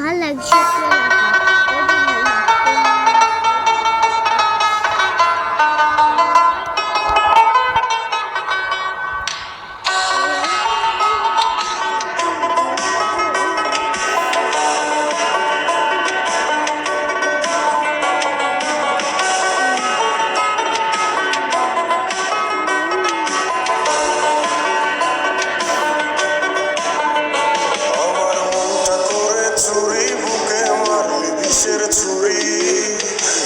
ভাল লাগছে ছুরি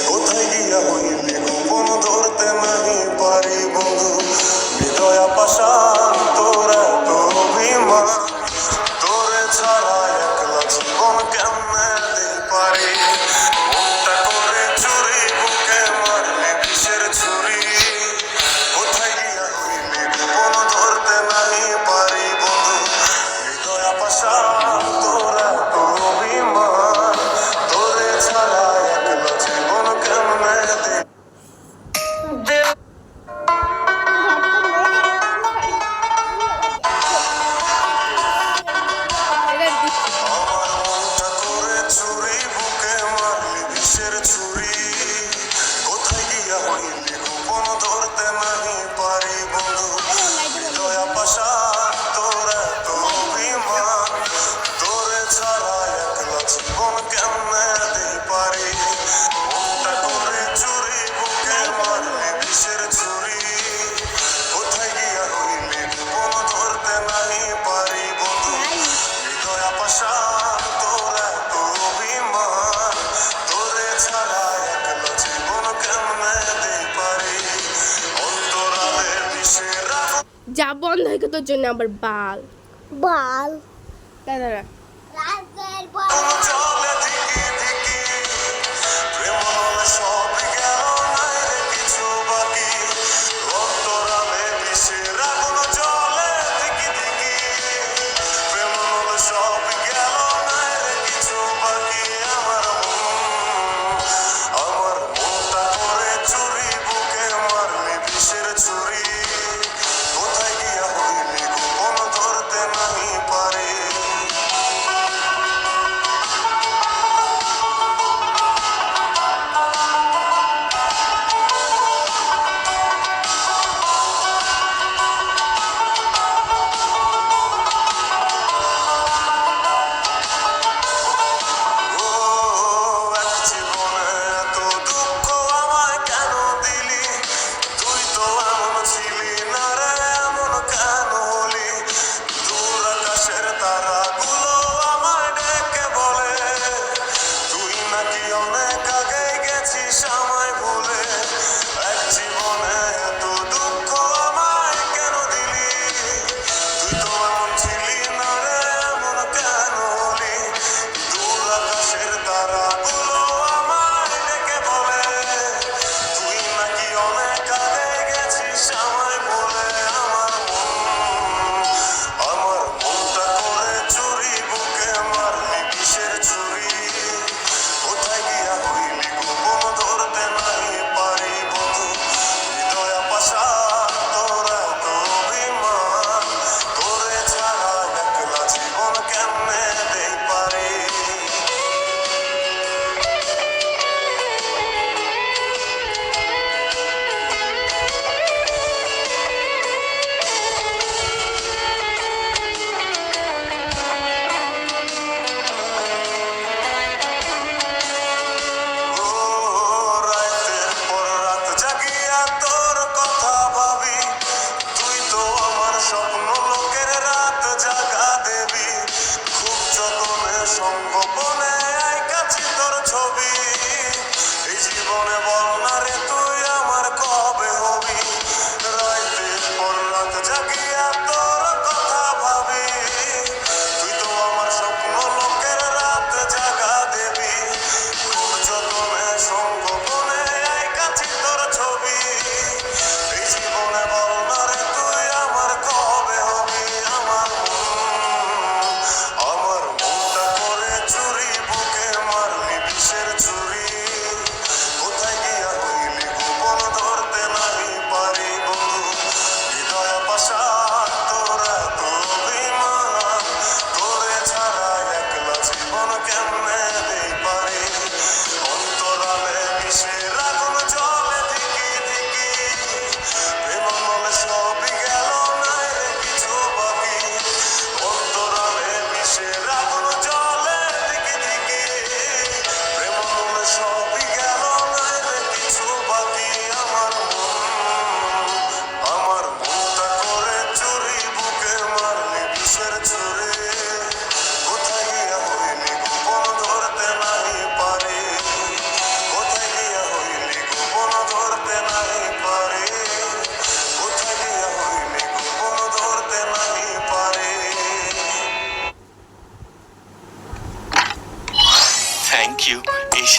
কোথায় গিয়া হইলি গোপন ধরতে নাহি পারি বন্ধু হৃদয় পাষাণ তোর এত অভিমান তোরে ছাড়া একলা জীবন কেমনে দিতে পারি মনটা করে চুরি বুকে মারলি বিষের ছুরি কোথায় গিয়া হইলি গোপন ধরতে নাহি পারি বন্ধু হৃদয় পাষাণ তোর এত অভিমান তোরে ছাড়া একলা জীবন কেমনে দিতে আমার মনটা করে চুরি বুকে মারলি বিষের ছুরি কোথায় গিয়া হইলি গোপন ধরতে নাহি পারি বন্ধু হৃদয় পাষাণ তোর এত অভিমান তোরে ছাড়া একলা জীবন কেমনে দিতে পারি মনটা করে চুরি বুকে মারলি বিষের ছুরি কোথায় গিয়া হইলি গোপন ধরতে নাহি পারি বন্ধু হৃদয় পাষাণ তোর এত অভিমান তোরে ছাড়া একলা জীবন কেমনে দিতে পারি অন্তরালে বিষের যা বন্ধ হয়ে গেল তোর জন্য আবার বাল বাল দাদা আগুন জ্বলে ধিকি ধিকি প্রেম হলে সব গেল নাই রে কিছু বাকি অন্তরালে বিষের আগুন জ্বলে ধিকি ধিকি প্রেম হলে সব গেল নাই রে কিছু বাকি আমার মনটা করে চুরি বুকে মারলি বিষের ছুরি কোথায় গিয়া হইলি গোপন ধরতে নাহি পারি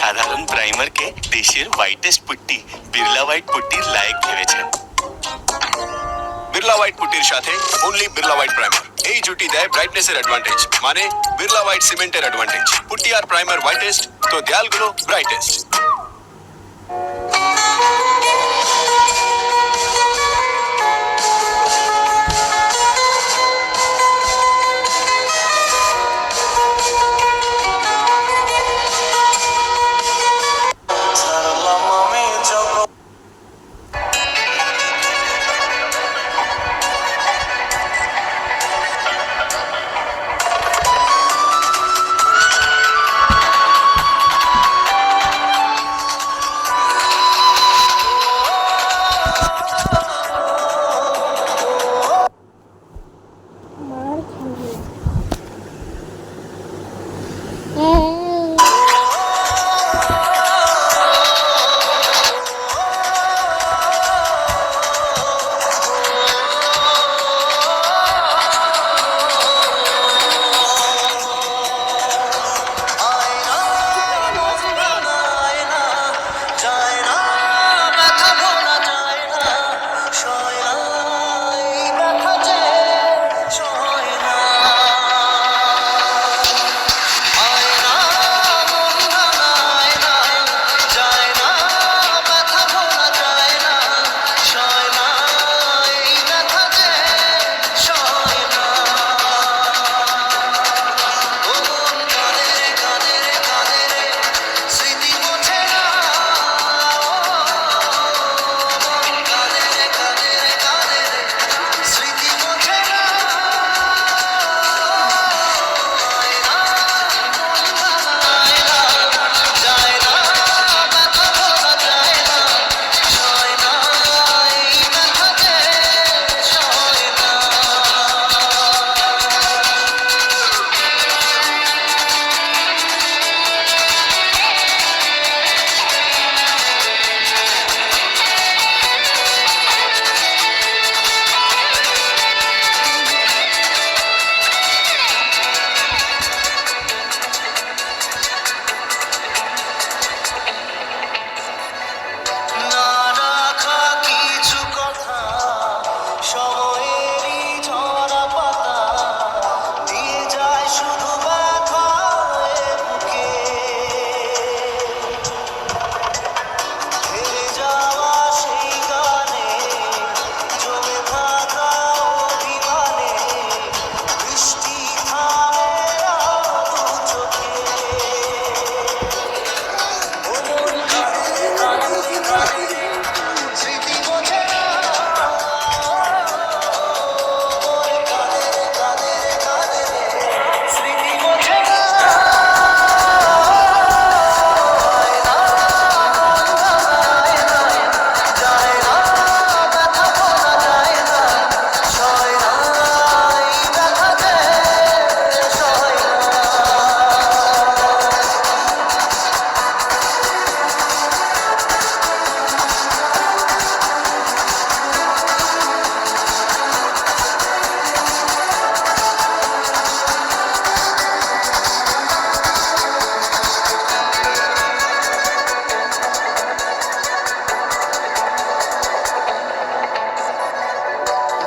সাধারণ প্রাইমারকে দেশের হোয়াইটেস্ট পুট্টি বিড়লা হোয়াইট পুট্টির লায়ক ভেবেছেন। বিড়লা হোয়াইট পুট্টির সাথে অনলি বিড়লা হোয়াইট প্রাইমার, এই জুটি দেয় ব্রাইটনেসের অ্যাডভান্টেজ, মানে বিড়লা হোয়াইট সিমেন্টের অ্যাডভান্টেজ। পুট্টি আর প্রাইমার হোয়াইটেস্ট তো দেয়ালগুলো ব্রাইটেস্ট। ছাড়লাম আমি জগৎ মার খাবে। যায় না, ব্যথা ভোলা যায় না, সয় না, এই ব্যথা যে সয় না। আয়না, মন ভাঙায় না, যায় না, ব্যথা ভোলা যায় না, সয় না, এই ব্যথা যে সয় না। ও মন কাঁদে রে, কাঁদে রে, কাঁদে রে, স্মৃতি মোছে না। মন কাঁদে রে, কাঁদে রে, কাঁদে রে, স্মৃতি মোছে না। আয়না, মন ভাঙায় না, যায় না, ব্যথা ভোলা যায় না, সয় না, এই ব্যথা যে সয় না। না রাখা কিছু কথা, সময়েরই ঝরা পাতা, দিয়ে যায় শুধু ব্যথা এ বুকে। হেরে যাওয়া সেই গানে, জমে থাকা অভিমানে, বৃষ্টি থামে না দু চোখে। ও মন কাঁদে, কাঁদে, কাঁদে, স্মৃতি মোছে না। মন কাঁদে, কাঁদে, কাঁদে, স্মৃতি মোছে না। আয়না, মন ভাঙায় না, যায় না, ব্যথা ভোলা যায় না, সয় না, এই ব্যথা যে সয় না।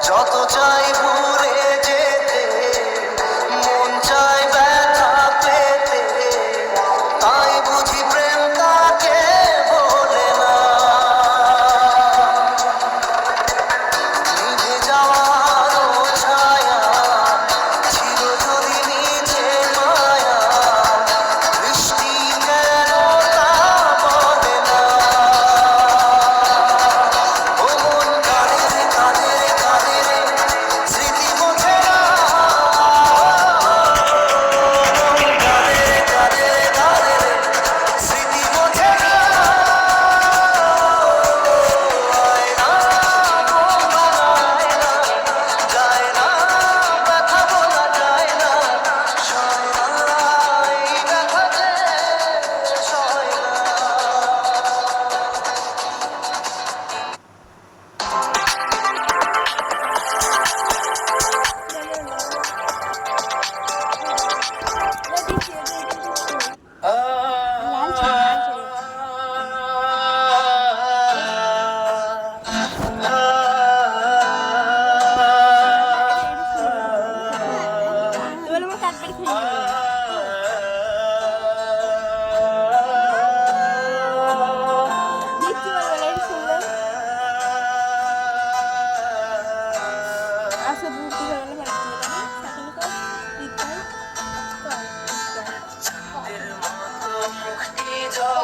যত চাই ভুলে যেতে, মন চায় ব্যথা পেতে, তাই বুঝি প্রেম তাকে বলে না। নিভে যাওয়ারও ছায়া ছিল যদি নিচে মায়া, বৃষ্টি কেন তা বলে না। ও মন কাঁদে রে, কাঁদে রে, কাঁদে রে,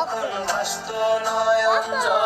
যখন ভাসত নয়ন জল